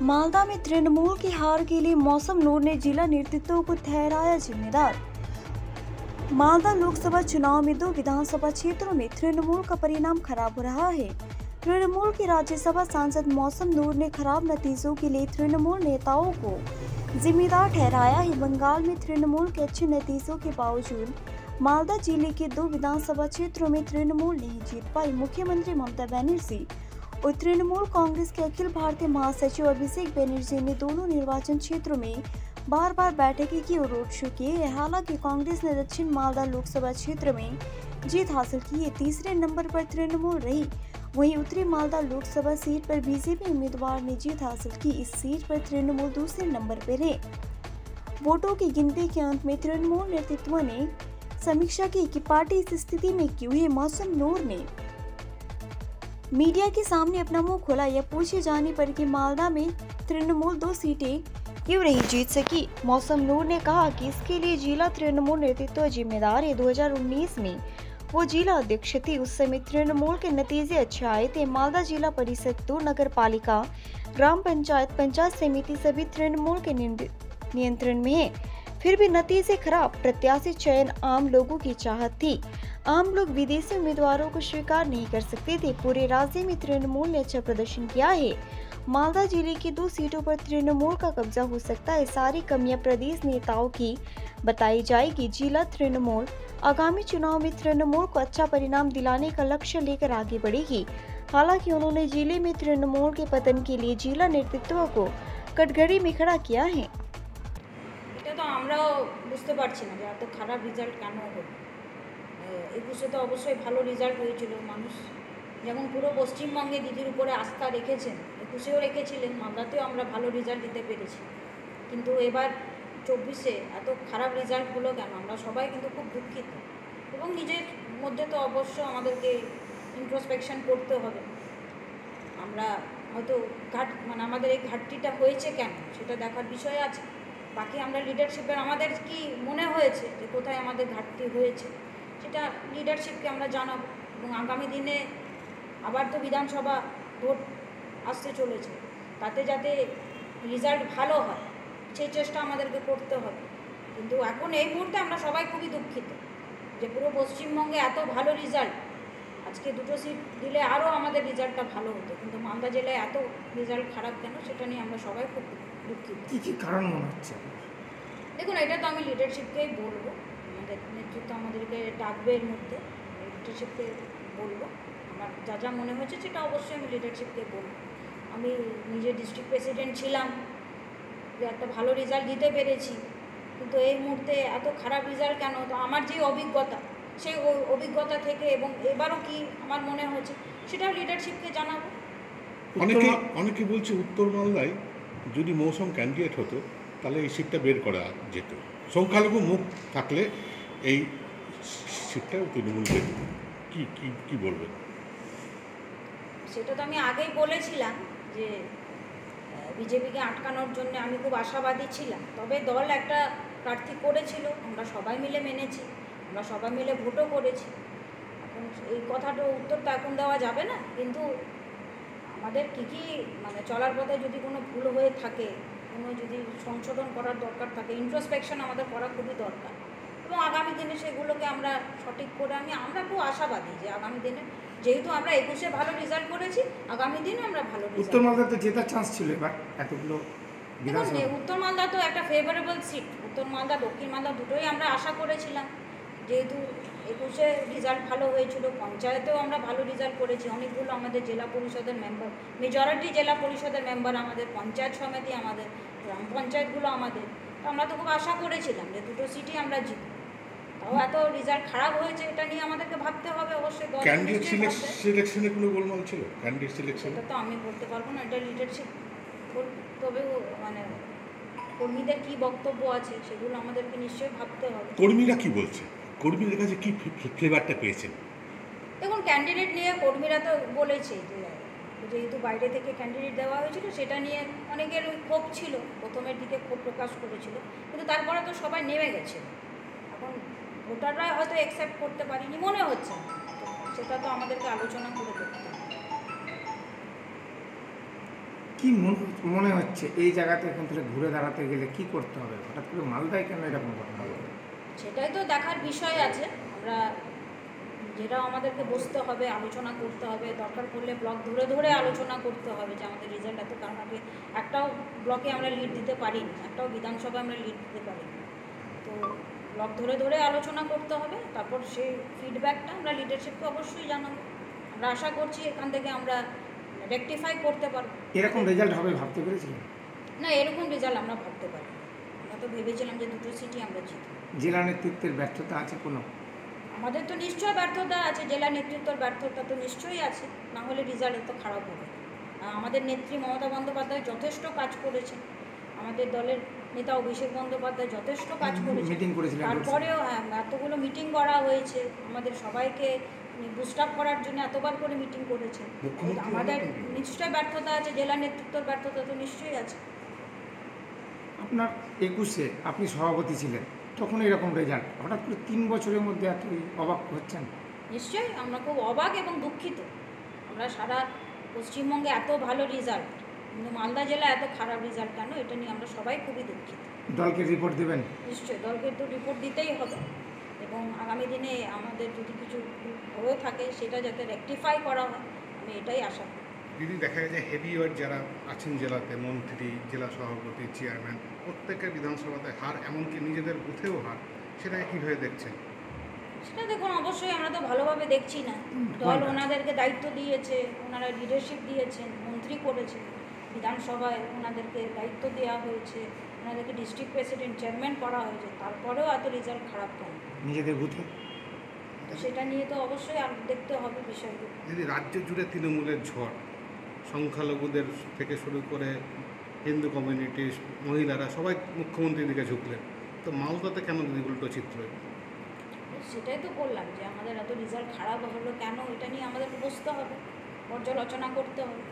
मालदा में तृणमूल की हार के लिए मौसम नूर ने जिला नेतृत्व को ठहराया जिम्मेदार। मालदा लोकसभा चुनाव में 2 विधानसभा क्षेत्रों में तृणमूल का परिणाम खराब हो रहा है। तृणमूल के राज्यसभा सांसद मौसम नूर ने खराब नतीजों के लिए तृणमूल नेताओं को जिम्मेदार ठहराया है। बंगाल में तृणमूल के अच्छे नतीजों के बावजूद मालदा जिले के 2 विधानसभा क्षेत्रों में तृणमूल नहीं जीत पाई। मुख्यमंत्री ममता बनर्जी और तृणमूल कांग्रेस के अखिल भारतीय महासचिव अभिषेक बनर्जी ने दोनों निर्वाचन क्षेत्रों में बार बार बैठकें की और रोड शो किए। हालांकि कांग्रेस ने दक्षिण मालदा लोकसभा क्षेत्र में जीत हासिल की है। तीसरे नंबर पर तृणमूल रही। वहीं उत्तरी मालदा लोकसभा सीट पर बीजेपी उम्मीदवार ने जीत हासिल की। इस सीट पर तृणमूल दूसरे नंबर पर है। वोटों की गिनती के अंत में तृणमूल नेतृत्व ने समीक्षा की कि पार्टी इस स्थिति में क्यों है। मौसम नूर ने मीडिया के सामने अपना मुंह खोला। यह पूछे जाने पर कि मालदा में तृणमूल 2 सीटें क्यों नहीं जीत सकी। मौसम नूर ने कहा कि इसके लिए जिला तृणमूल नेतृत्व जिम्मेदार है। 2019 में वो जिला अध्यक्ष थी। उस समय तृणमूल के नतीजे अच्छे आए थे। मालदा जिला परिषद, 2 नगर पालिका, ग्राम पंचायत, पंचायत समिति सभी तृणमूल के नियंत्रण में है। फिर भी नतीजे खराब। प्रत्याशी चयन आम लोगों की चाहत थी। आम लोग विदेशी उम्मीदवारों को स्वीकार नहीं कर सकते थे। पूरे राज्य में तृणमूल ने अच्छा प्रदर्शन किया है। मालदा जिले की 2 सीटों पर तृणमूल का कब्जा हो सकता है। सारी कमियां प्रदेश नेताओं की बताई जाएगी। जिला तृणमूल आगामी चुनाव में तृणमूल को अच्छा परिणाम दिलाने का लक्ष्य लेकर आगे बढ़ेगी। हालांकि उन्होंने जिले में तृणमूल के पतन के लिए जिला नेतृत्व को कटघरे में खड़ा किया है। तो আমরাও বুঝতে পারছি না যে এত খারাপ রেজাল্ট কেন হলো। 21-এ তো অবশ্যই ভালো রেজাল্ট হয়েছিল। মানুষ যেমন পুরো পশ্চিমবঙ্গে দিদির উপরে আস্থা রেখেছেন, 21-এও রেখেছিলেন, মালদাতেও আমরা ভালো রেজাল্ট দিতে পেরেছি। কিন্তু এবার 24-এ এত খারাপ রেজাল্ট হলো কেন, আমরা সবাই কিন্তু খুব দুঃখিত। এবং নিজের মধ্যে তো অবশ্য আমাদেরকে ইন্ট্রোস্পেকশন করতে হবে। আমরা হয়তো আমাদের এই ঘাটতিটা হয়েছে কেন সেটা দেখার বিষয় আছে। বাকি আমরা লিডারশিপের আমাদের কি মনে হয়েছে যে কোথায় আমাদের ঘাটতি হয়েছে সেটা লিডারশিপকে আমরা জানাবো। এবং আগামী দিনে আবার তো বিধানসভা ভোট আসতে চলেছে, তাতে যাতে রেজাল্ট ভালো হয় সেই চেষ্টা আমাদেরকে করতে হবে। কিন্তু এখন এই মুহূর্তে আমরা সবাই খুবই দুঃখিত যে পুরো পশ্চিমবঙ্গে এত ভালো রেজাল্ট, আজকে 2টো সিট দিলে আরও আমাদের রেজাল্টটা ভালো হতো, কিন্তু মালদা জেলায় এত রেজাল্ট খারাপ কেন সেটা নিয়ে আমরা সবাই খুব দুঃখিত। কী কারণ মনে হচ্ছে? দেখুন, এটা তো আমি লিডারশিপকেই বলবো। আমাদের নেতৃত্ব আমাদেরকে ডাকবে, এর মধ্যে লিডারশিপকে বলবো। আমার যা যা মনে হয়েছে সেটা অবশ্যই আমি লিডারশিপকে বলবো। আমি নিজে ডিস্ট্রিক্ট প্রেসিডেন্ট ছিলাম, একটা ভালো রেজাল্ট দিতে পেরেছি, কিন্তু এই মুহূর্তে এত খারাপ রেজাল্ট কেন। তো আমার যে অভিজ্ঞতা, সেই অভিজ্ঞতা থেকে এবং এবারও কি আমার মনে হয়েছে সেটাও লিডারশিপকে জানাবো। অনেকে বলছে উত্তর মালদায় যদি মৌসুম ক্যান্ডিডেট হতো তাহলে এই সিটটা বের করা যেত। সংখ্যালঘু মুখ থাকলে এই সিটটা তৃণমূল পেত। কি বলবেন? সেটা তো আমি আগেই বলেছিলাম যে বিজেপিকে আটকানোর জন্য আমি খুব আশাবাদী ছিলাম। তবে দল একটা প্রার্থী করেছিল, আমরা সবাই মিলে মেনেছি, আমরা সবাই মিলে ভোটও করেছি। এখন এই কথাটা উত্তর তো এখন দেওয়া যাবে না, কিন্তু আমাদের কী চলার পথে যদি কোনো ভুল হয়ে থাকে, কোনো যদি সংশোধন করার দরকার থাকে, ইন্ট্রোস্পেকশন আমাদের করা খুবই দরকার। এবং আগামী দিনে সেগুলোকে আমরা সঠিক করে আমরা খুব আশাবাদী যে আগামী দিনে, যেহেতু আমরা 21-এ ভালো রেজাল্ট করেছি, আগামী দিনে আমরা ভালো রেজাল্ট। উত্তর মালদাতে জেতার চান্স ছিল এবার এতগুলো। দেখুন, উত্তর মালদা তো একটা ফেভারেবল সিট। উত্তর মালদা, দক্ষিণ মালদা দুটোই আমরা আশা করেছিলাম। যেহেতু 21-এ রেজাল্ট ভালো হয়েছিল, পঞ্চায়েতেও আমরা ভালো রেজাল্ট করেছি। অনেকগুলো আমাদের জেলা পরিষদের মেম্বার, মেজরিটি জেলা পরিষদের মেম্বার আমাদের, পঞ্চায়েত সমিতি আমাদের, গ্রাম পঞ্চায়েতগুলো আমাদের। তো আমরা তো খুব আশা করেছিলাম যে 2টো সিটই আমরা জিতব। তাও এত রেজাল্ট খারাপ হয়েছে, এটা নিয়ে আমাদেরকে ভাবতে হবে অবশ্যই। ক্যান্ডিডেট সিলেকশনে কোনো গোলমাল ছিল? ক্যান্ডিডেট সিলেকশন এটা তো আমি বলতে পারবো না, এটা লিডারশিপ। তবে কর্মীদের কী বক্তব্য আছে সেগুলো আমাদেরকে নিশ্চয়ই ভাবতে হবে। কর্মীরা কি বলছে? কর্মীদের কাছে কি ফ্লেভারটা পেয়েছেন? দেখুন, ক্যান্ডিডেট নিয়ে কর্মীরা তো বলেছে যে যেহেতু বাইরে থেকে ক্যান্ডিডেট দেওয়া হয়েছিল সেটা নিয়ে অনেকের ক্ষোভ ছিল, প্রথমের দিকে ক্ষোভ প্রকাশ করেছিল, কিন্তু তারপরে তো সবাই নেমে গেছে। এখন ভোটাররা হয়তো অ্যাকসেপ্ট করতে পারেনি মনে হচ্ছে, সেটা তো আমাদেরকে আলোচনা করে দেখতে হবে। কি মনে হচ্ছে এই জায়গাতে এখন থেকে ঘুরে দাঁড়াতে গেলে কি করতে হবে? হঠাৎ করে মালদায় কেন এরকম ঘটনা হলো? সেটাই তো দেখার বিষয় আছে। আমরা যেটা আমাদেরকে বসতে হবে, আলোচনা করতে হবে, দরকার পড়লে ব্লক ধরে ধরে আলোচনা করতে হবে যে আমাদের রেজাল্ট এত, কারণ আগে একটাও ব্লকে আমরা লিড দিতে পারিনি, একটাও বিধানসভায় আমরা লিড দিতে পারিনি। তো ব্লক ধরে ধরে আলোচনা করতে হবে, তারপর সেই ফিডব্যাকটা আমরা লিডারশিপকে অবশ্যই জানাবো। আমরা আশা করছি এখান থেকে আমরা রেকটিফাই করতে পারবো। এরকম রেজাল্ট হবে ভাবতে পেরেছিলেন? না, এরকম রেজাল্ট আমরা ভাবতে পারি। আমরা তো ভেবেছিলাম যে 2টো সিটি আমরা জিতব। জেলা নেতৃত্বের ব্যর্থতা আছে কোনো? আমাদের তো নিশ্চয়ই ব্যর্থতা আছে, জেলা নেতৃত্বের ব্যর্থতা তো নিশ্চয়ই আছে, না হলে রেজাল্ট এত খারাপ হবে। আমাদের নেত্রী মমতা বন্দ্যোপাধ্যায় যথেষ্ট কাজ করেছেন, আমাদের দলের নেতা অভিষেক বন্দ্যোপাধ্যায় যথেষ্ট কাজ করেছেন। মিটিং করেছিলেন, তারপরেও এতগুলো মিটিং করা হয়েছে, আমাদের সবাইকে বুস্ট আপ করার জন্য এতবার করে মিটিং করেছে। আমাদের নিশ্চয়ই ব্যর্থতা আছে, জেলা নেতৃত্বের ব্যর্থতা তো নিশ্চয়ই আছে। আপনার 21-এ আপনি সভাপতি ছিলেন, তখন এরকম রেজাল্ট, হঠাৎ করে 3 বছরের মধ্যে এত অবাক হচ্ছেন? নিশ্চয়ই আমরা খুব অবাক এবং দুঃখিত। আমরা সারা পশ্চিমবঙ্গে এত ভালো রেজাল্ট, কিন্তু মালদা জেলা এত খারাপ রেজাল্ট কেন, এটা নিয়ে আমরা সবাই খুবই দুঃখিত। দলকে রিপোর্ট দেবেন? নিশ্চয়ই দলকে তো রিপোর্ট দিতেই হবে, এবং আগামী দিনে আমাদের যদি কিছু হয়ে থাকে সেটা যাতে রেকটিফাই করা হয়, আমি এটাই আশা করি। যদি দেখা যায় যে হেভিওয়েট যারা আছেন জেলাতে, মন্ত্রী, জেলা সভাপতি, চেয়ারম্যান, প্রত্যেকের বিধানসভাতে হার, এমনকি নিজেদের বুথেও হার, সেটাকে কীভাবে দেখছেন? সেটা দেখুন, অবশ্যই আমরা তো ভালোভাবে দেখছি না। দল ওনাদেরকে দায়িত্ব দিয়েছে, ওনারা লিডারশিপ দিয়েছেন, মন্ত্রী করেছেন, বিধানসভায় ওনাদেরকে দায়িত্ব দেওয়া হয়েছে, ওনাদেরকে ডিস্ট্রিক্ট প্রেসিডেন্ট, চেয়ারম্যান করা হয়েছে, তারপরেও এত রেজাল্ট খারাপ কেন? নিজেদের বুথে সেটা নিয়ে তো অবশ্যই আর দেখতে হবে বিষয়গুলো। যদি রাজ্য জুড়ে তৃণমূলের ঝড়, সংখ্যালঘুদের থেকে শুরু করে হিন্দু কমিউনিটি, মহিলারা সবাই মুখ্যমন্ত্রীর দিকে ঝুঁকলেন, তো মালদাতে কেন যদি উল্টো চিত্র? সেটাই তো বললাম যে আমাদের এত রেজাল্ট খারাপ হলো কেন, এটা নিয়ে আমাদেরকে বুঝতে হবে, পর্যালোচনা করতে হবে।